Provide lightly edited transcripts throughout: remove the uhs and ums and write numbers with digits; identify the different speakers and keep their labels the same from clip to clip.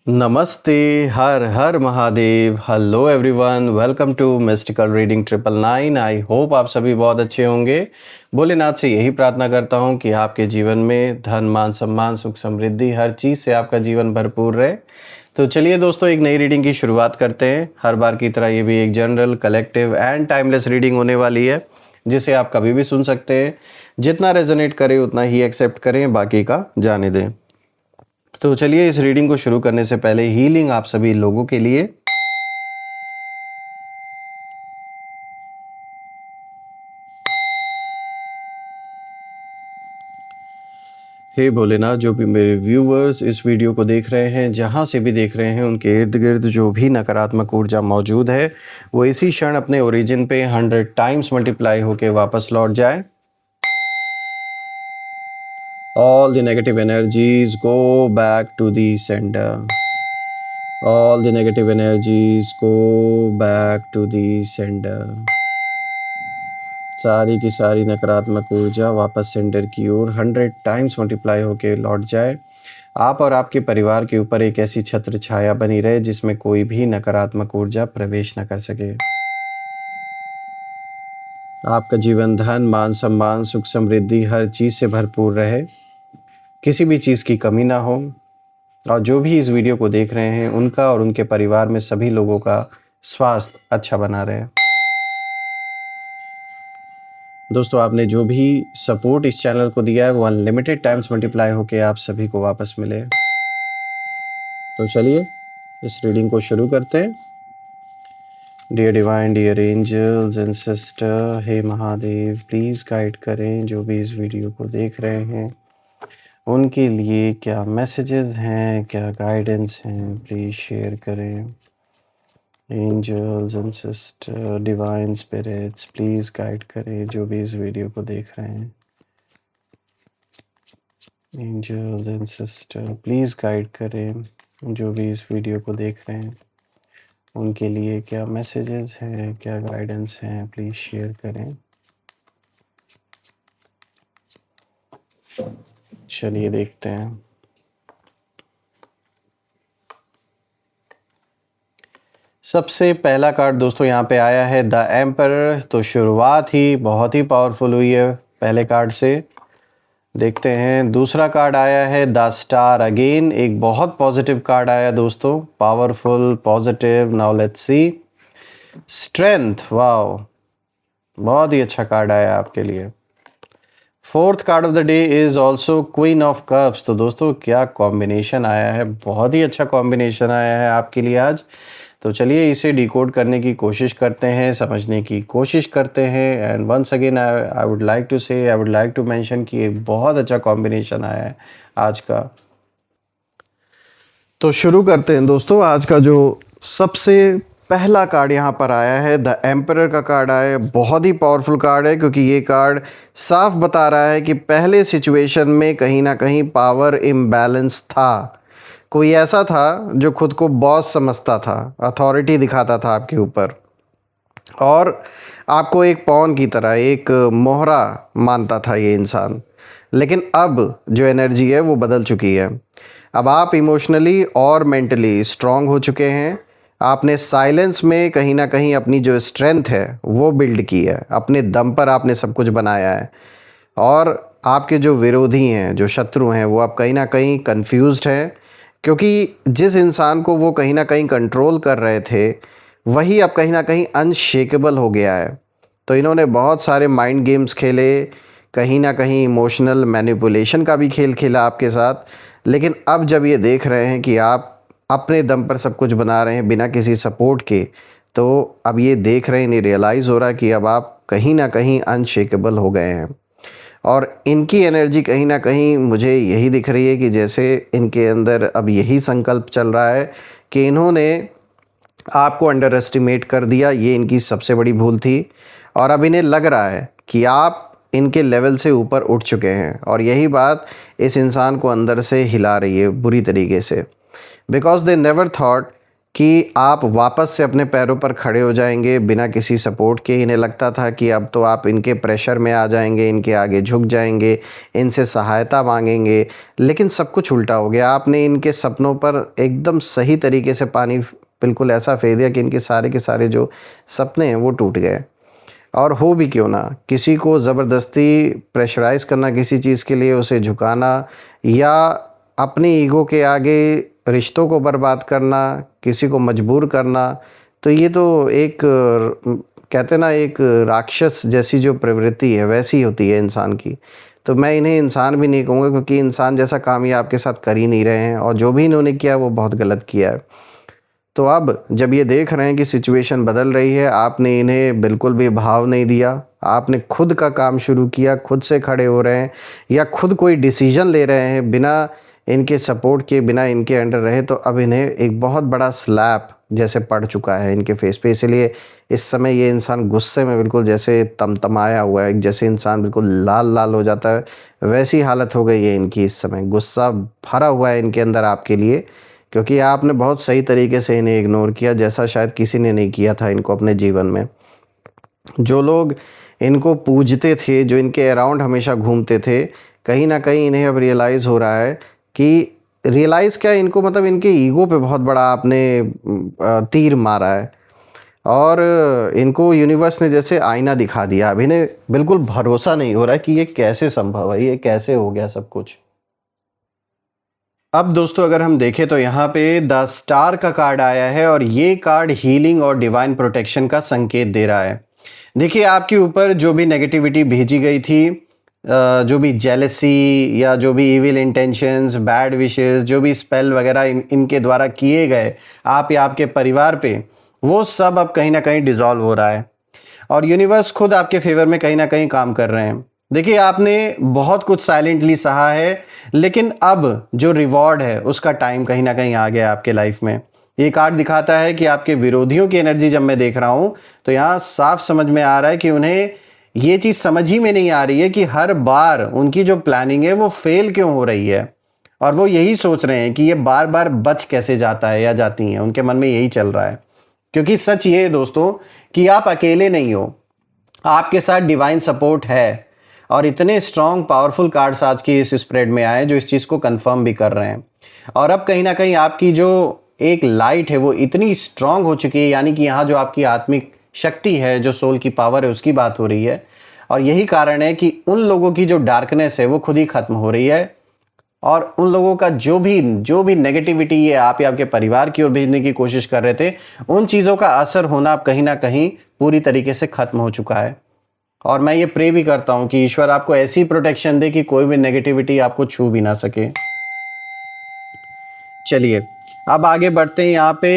Speaker 1: नमस्ते, हर हर Mahadev. Hello everyone, welcome to mystical reading 999। I hope आप सभी बहुत अच्छे होंगे। भोलेनाथ से यही प्रार्थना करता हूँ कि आपके जीवन में धन मान सम्मान सुख समृद्धि हर चीज़ से आपका जीवन भरपूर रहे। तो चलिए दोस्तों, एक नई रीडिंग की शुरुआत करते हैं। हर बार की तरह ये भी एक general, collective and timeless reading होने वाली है, जिसे आप कभी भी सुन सकते हैं। जितना रेजोनेट करे उतना ही एक्सेप्ट करें, बाकी का जाने दें। तो चलिए, इस रीडिंग को शुरू करने से पहले हीलिंग आप सभी लोगों के लिए। हे भोलेनाथ, जो भी मेरे व्यूवर्स इस वीडियो को देख रहे हैं, जहाँ से भी देख रहे हैं, उनके इर्द गिर्द जो भी नकारात्मक ऊर्जा मौजूद है वो इसी क्षण अपने ओरिजिन पे 100 टाइम्स मल्टीप्लाई होके वापस लौट जाए। All the negative energies go back to the centre. All the negative energies go back to the centre. सारी की सारी नकारात्मक ऊर्जा वापस सेंटर की ओर 100 टाइम्स मल्टीप्लाई होके लौट जाए। आप और आपके परिवार के ऊपर एक ऐसी छत्र छाया बनी रहे जिसमें कोई भी नकारात्मक ऊर्जा प्रवेश न कर सके। आपका जीवन धन मान सम्मान सुख समृद्धि हर चीज़ से भरपूर रहे, किसी भी चीज़ की कमी ना हो। और जो भी इस वीडियो को देख रहे हैं, उनका और उनके परिवार में सभी लोगों का स्वास्थ्य अच्छा बना रहे। दोस्तों, आपने जो भी सपोर्ट इस चैनल को दिया है वो अनलिमिटेड टाइम्स मल्टीप्लाई होके आप सभी को वापस मिले। तो चलिए इस रीडिंग को शुरू करते हैं। Dear divine, dear angels and sister, हे महादेव, प्लीज़ गाइड करें जो भी इस वीडियो को देख रहे हैं, उनके लिए क्या मैसेजेस हैं, क्या गाइडेंस हैं, प्लीज़ शेयर करें। Angels and sister, divine spirits, please guide करें जो भी इस वीडियो को देख रहे हैं। Angels and sister, please guide करें जो भी इस वीडियो को देख रहे हैं, उनके लिए क्या मैसेजेस हैं, क्या गाइडेंस हैं, प्लीज़ शेयर करें। चलिए देखते हैं। सबसे पहला कार्ड दोस्तों यहाँ पे आया है द एम्परर। तो शुरुआत ही बहुत ही पावरफुल हुई है पहले कार्ड से। देखते हैं दूसरा कार्ड आया है द स्टार। अगेन एक बहुत पॉजिटिव कार्ड आया दोस्तों, powerful positive. Now let's see strength. Wow, बहुत ही अच्छा कार्ड आया आपके लिए। Fourth card of the day is also queen of cups. तो दोस्तों क्या कॉम्बिनेशन आया है, बहुत ही अच्छा कॉम्बिनेशन आया है आपके लिए आज। तो चलिए इसे डिकोड करने की कोशिश करते हैं, समझने की कोशिश करते हैं। And once again I would like to mention कि एक बहुत अच्छा कॉम्बिनेशन आया है आज का। तो शुरू करते हैं दोस्तों। आज का जो सबसे पहला कार्ड यहाँ पर आया है द एम्परर का कार्ड आया है। बहुत ही पावरफुल कार्ड है, क्योंकि ये कार्ड साफ बता रहा है कि पहले सिचुएशन में कहीं ना कहीं पावर इम्बैलेंस था। कोई ऐसा था जो खुद को बॉस समझता था, अथॉरिटी दिखाता था आपके ऊपर, और आपको एक पॉन की तरह, एक मोहरा मानता था ये इंसान। लेकिन अब जो एनर्जी है वो बदल चुकी है। अब आप इमोशनली और मेंटली स्ट्रांग हो चुके हैं। आपने साइलेंस में कहीं ना कहीं अपनी जो स्ट्रेंथ है वो बिल्ड की है, अपने दम पर आपने सब कुछ बनाया है। और आपके जो विरोधी हैं, जो शत्रु हैं, वो अब कहीं ना कहीं कंफ्यूज्ड हैं, क्योंकि जिस इंसान को वो कहीं ना कहीं कंट्रोल कर रहे थे वही अब कहीं ना कहीं अनशेकेबल हो गया है। तो इन्होंने बहुत सारे माइंड गेम्स खेले, कहीं ना कहीं इमोशनल मैनिपुलेशन का भी खेल खेला आपके साथ। लेकिन अब जब ये देख रहे हैं कि आप अपने दम पर सब कुछ बना रहे हैं बिना किसी सपोर्ट के, तो अब ये देख रहे हैं, इन्हें रियलाइज़ हो रहा है कि अब आप कहीं ना कहीं अनशेकेबल हो गए हैं। और इनकी एनर्जी कहीं ना कहीं मुझे यही दिख रही है कि जैसे इनके अंदर अब यही संकल्प चल रहा है कि इन्होंने आपको अंडर एस्टिमेट कर दिया। ये इनकी सबसे बड़ी भूल थी, और अब इन्हें लग रहा है कि आप इनके लेवल से ऊपर उठ चुके हैं। और यही बात इस इंसान को अंदर से हिला रही है बुरी तरीके से, बिकॉज दे नेवर थॉट कि आप वापस से अपने पैरों पर खड़े हो जाएंगे बिना किसी सपोर्ट के। इन्हें लगता था कि अब तो आप इनके प्रेशर में आ जाएंगे, इनके आगे झुक जाएंगे, इनसे सहायता मांगेंगे, लेकिन सब कुछ उल्टा हो गया। आपने इनके सपनों पर एकदम सही तरीके से पानी बिल्कुल ऐसा फेर दिया कि इनके सारे के सारे जो सपने हैं वो टूट गए। और हो भी क्यों ना, किसी को ज़बरदस्ती प्रेशराइज़ करना किसी चीज़ के लिए, उसे झुकाना या अपनी ईगो के आगे रिश्तों को बर्बाद करना, किसी को मजबूर करना, तो ये तो एक कहते ना एक राक्षस जैसी जो प्रवृत्ति है वैसी होती है इंसान की। तो मैं इन्हें इंसान भी नहीं कहूँगा, क्योंकि इंसान जैसा काम ये आपके साथ कर ही नहीं रहे हैं, और जो भी इन्होंने किया वो बहुत गलत किया है। तो अब जब ये देख रहे हैं कि सिचुएशन बदल रही है, आपने इन्हें बिल्कुल भी भाव नहीं दिया, आपने खुद का काम शुरू किया, खुद से खड़े हो रहे हैं या खुद कोई डिसीजन ले रहे हैं बिना इनके सपोर्ट के, बिना इनके अंडर रहे, तो अब इन्हें एक बहुत बड़ा स्लैप जैसे पड़ चुका है इनके फेस पे। इसलिए इस समय ये इंसान गुस्से में बिल्कुल जैसे तमतमाया हुआ है, जैसे इंसान बिल्कुल लाल लाल हो जाता है, वैसी हालत हो गई है इनकी इस समय। गुस्सा भरा हुआ है इनके अंदर आपके लिए, क्योंकि आपने बहुत सही तरीके से इन्हें इग्नोर किया, जैसा शायद किसी ने नहीं किया था इनको अपने जीवन में। जो लोग इनको पूजते थे, जो इनके अराउंड हमेशा घूमते थे, कहीं ना कहीं इन्हें अब रियलाइज़ हो रहा है कि रियलाइज़ क्या, इनको मतलब इनके ईगो पे बहुत बड़ा आपने तीर मारा है, और इनको यूनिवर्स ने जैसे आईना दिखा दिया। अब इन्हें बिल्कुल भरोसा नहीं हो रहा है कि ये कैसे संभव है, ये कैसे हो गया सब कुछ। अब दोस्तों अगर हम देखें तो यहाँ पे द स्टार का कार्ड आया है, और ये कार्ड हीलिंग और डिवाइन प्रोटेक्शन का संकेत दे रहा है। देखिए, आपके ऊपर जो भी नेगेटिविटी भेजी गई थी, जो भी जेलसी या जो भी इविल इंटेंशंस, बैड विशेस, जो भी स्पेल वगैरह इनके द्वारा किए गए आप या आपके परिवार पे, वो सब अब कहीं ना कहीं डिसॉल्व हो रहा है, और यूनिवर्स खुद आपके फेवर में कहीं ना कहीं काम कर रहे हैं। देखिए, आपने बहुत कुछ साइलेंटली सहा है, लेकिन अब जो रिवॉर्ड है उसका टाइम कहीं ना कहीं आ गया आपके लाइफ में। ये कार्ड दिखाता है कि आपके विरोधियों की एनर्जी जब मैं देख रहा हूँ, तो यहाँ साफ समझ में आ रहा है कि उन्हें ये चीज़ समझ ही में नहीं आ रही है कि हर बार उनकी जो प्लानिंग है वो फेल क्यों हो रही है, और वो यही सोच रहे हैं कि ये बार बार बच कैसे जाता है या जाती हैं। उनके मन में यही चल रहा है, क्योंकि सच ये है दोस्तों कि आप अकेले नहीं हो, आपके साथ डिवाइन सपोर्ट है, और इतने स्ट्रॉन्ग पावरफुल कार्ड्स आज की इस स्प्रेड में आए जो इस चीज़ को कंफर्म भी कर रहे हैं। और अब कहीं ना कहीं आपकी जो एक लाइट है वो इतनी स्ट्रांग हो चुकी है, यानी कि यहाँ जो आपकी आत्मिक शक्ति है, जो सोल की पावर है, उसकी बात हो रही है। और यही कारण है कि उन लोगों की जो डार्कनेस है वो खुद ही खत्म हो रही है, और उन लोगों का जो भी नेगेटिविटी ये आप या आपके परिवार की ओर भेजने की कोशिश कर रहे थे, उन चीज़ों का असर होना अब कहीं ना कहीं पूरी तरीके से खत्म हो चुका है। और मैं ये प्रे भी करता हूँ कि ईश्वर आपको ऐसी प्रोटेक्शन दे कि कोई भी नेगेटिविटी आपको छू भी ना सके। चलिए अब आगे बढ़ते हैं यहाँ पे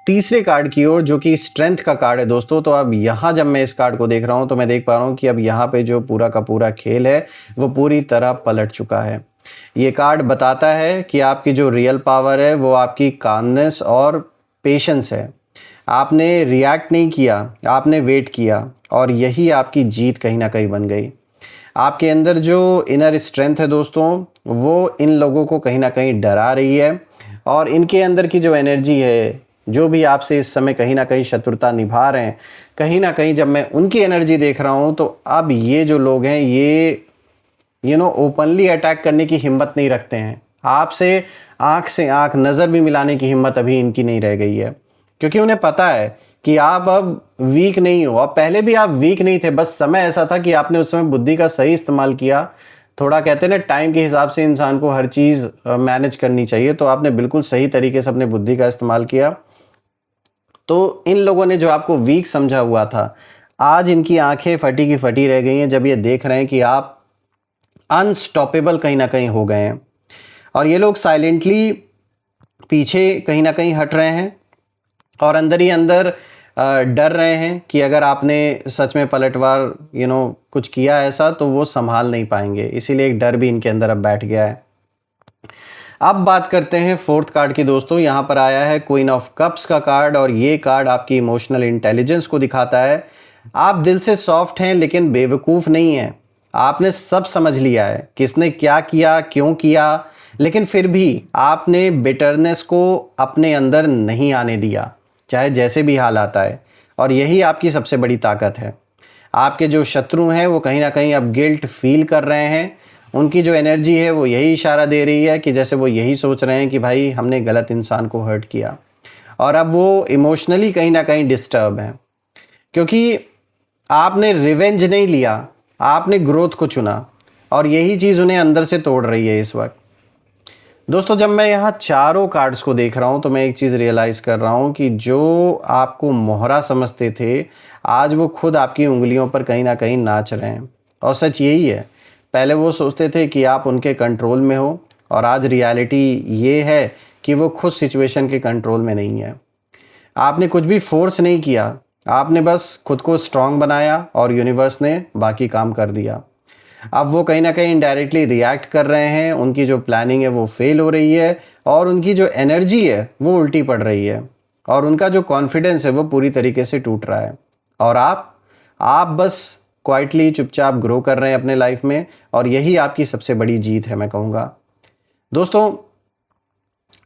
Speaker 1: तीसरे कार्ड की ओर, जो कि स्ट्रेंथ का कार्ड है दोस्तों। तो अब यहाँ जब मैं इस कार्ड को देख रहा हूँ तो मैं देख पा रहा हूँ कि अब यहाँ पे जो पूरा का पूरा खेल है वो पूरी तरह पलट चुका है। ये कार्ड बताता है कि आपकी जो रियल पावर है वो आपकी कामनेस और पेशेंस है। आपने रिएक्ट नहीं किया, आपने वेट किया, और यही आपकी जीत कहीं ना कहीं बन गई। आपके अंदर जो इनर स्ट्रेंथ है दोस्तों, वो इन लोगों को कहीं ना कहीं डरा रही है, और इनके अंदर की जो एनर्जी है, जो भी आपसे इस समय कहीं ना कहीं शत्रुता निभा रहे हैं, कहीं ना कहीं जब मैं उनकी एनर्जी देख रहा हूँ तो अब ये जो लोग हैं ये ओपनली अटैक करने की हिम्मत नहीं रखते हैं। आपसे आंख से आंख, नज़र भी मिलाने की हिम्मत अभी इनकी नहीं रह गई है, क्योंकि उन्हें पता है कि आप अब वीक नहीं हो। अब पहले भी आप वीक नहीं थे, बस समय ऐसा था कि आपने उस समय बुद्धि का सही इस्तेमाल किया। थोड़ा कहते हैं ना, टाइम के हिसाब से इंसान को हर चीज़ मैनेज करनी चाहिए, तो आपने बिल्कुल सही तरीके से अपने बुद्धि का इस्तेमाल किया। तो इन लोगों ने जो आपको वीक समझा हुआ था, आज इनकी आंखें फटी की फटी रह गई हैं जब ये देख रहे हैं कि आप अनस्टॉपेबल कहीं ना कहीं हो गए हैं। और ये लोग साइलेंटली पीछे कहीं ना कहीं हट रहे हैं, और अंदर ही अंदर डर रहे हैं कि अगर आपने सच में पलटवार कुछ किया ऐसा तो वो संभाल नहीं पाएंगे। इसीलिए एक डर भी इनके अंदर अब बैठ गया है। अब बात करते हैं फोर्थ कार्ड की दोस्तों। यहाँ पर आया है क्वीन ऑफ कप्स का कार्ड, और ये कार्ड आपकी इमोशनल इंटेलिजेंस को दिखाता है। आप दिल से सॉफ्ट हैं लेकिन बेवकूफ़ नहीं हैं। आपने सब समझ लिया है, किसने क्या किया, क्यों किया, लेकिन फिर भी आपने बिटरनेस को अपने अंदर नहीं आने दिया, चाहे जैसे भी हाल आता है। और यही आपकी सबसे बड़ी ताकत है। आपके जो शत्रु हैं वो कहीं ना कहीं अब गिल्ट फील कर रहे हैं। उनकी जो एनर्जी है वो यही इशारा दे रही है कि जैसे वो यही सोच रहे हैं कि भाई हमने गलत इंसान को हर्ट किया। और अब वो इमोशनली कहीं ना कहीं डिस्टर्ब हैं, क्योंकि आपने रिवेंज नहीं लिया, आपने ग्रोथ को चुना। और यही चीज़ उन्हें अंदर से तोड़ रही है इस वक्त। दोस्तों, जब मैं यहाँ चारों कार्ड्स को देख रहा हूँ तो मैं एक चीज़ रियलाइज़ कर रहा हूँ कि जो आपको मोहरा समझते थे, आज वो खुद आपकी उंगलियों पर कहीं ना कहीं नाच रहे हैं। और सच यही है, पहले वो सोचते थे कि आप उनके कंट्रोल में हो, और आज रियलिटी ये है कि वो खुद सिचुएशन के कंट्रोल में नहीं है। आपने कुछ भी फोर्स नहीं किया, आपने बस खुद को स्ट्रांग बनाया और यूनिवर्स ने बाकी काम कर दिया। अब वो कहीं ना कहीं इनडायरेक्टली रिएक्ट कर रहे हैं, उनकी जो प्लानिंग है वो फेल हो रही है, और उनकी जो एनर्जी है वो उल्टी पड़ रही है, और उनका जो कॉन्फिडेंस है वो पूरी तरीके से टूट रहा है। और आप बस क्वाइटली चुपचाप ग्रो कर रहे हैं अपने लाइफ में, और यही आपकी सबसे बड़ी जीत है मैं कहूँगा। दोस्तों,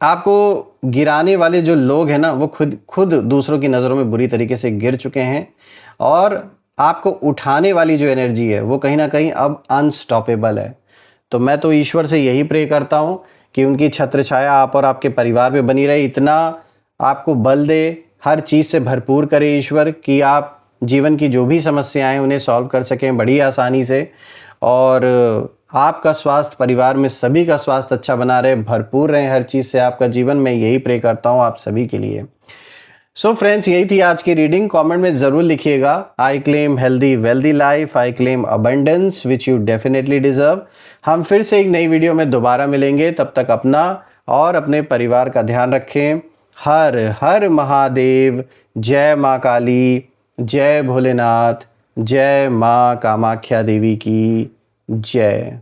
Speaker 1: आपको गिराने वाले जो लोग हैं ना, वो खुद खुद दूसरों की नज़रों में बुरी तरीके से गिर चुके हैं, और आपको उठाने वाली जो एनर्जी है वो कहीं ना कहीं अब अनस्टॉपेबल है। तो मैं तो ईश्वर से यही प्रे करता हूँ कि उनकी छत्र छाया आप और आपके परिवार पे बनी रहे, इतना आपको बल दे, हर चीज़ से भरपूर करे ईश्वर कि आप जीवन की जो भी समस्याएं उन्हें सॉल्व कर सकें बड़ी आसानी से। और आपका स्वास्थ्य, परिवार में सभी का स्वास्थ्य अच्छा बना रहे, भरपूर रहे हर चीज़ से आपका जीवन। मैं यही प्रे करता हूँ आप सभी के लिए। सो फ्रेंड्स, यही थी आज की रीडिंग। कमेंट में ज़रूर लिखिएगा, I claim healthy wealthy life, I claim abundance which you definitely deserve. हम फिर से एक नई वीडियो में दोबारा मिलेंगे, तब तक अपना और अपने परिवार का ध्यान रखें। हर हर महादेव। जय माँ काली, जय भोलेनाथ, जय माँ कामाख्या देवी की जय।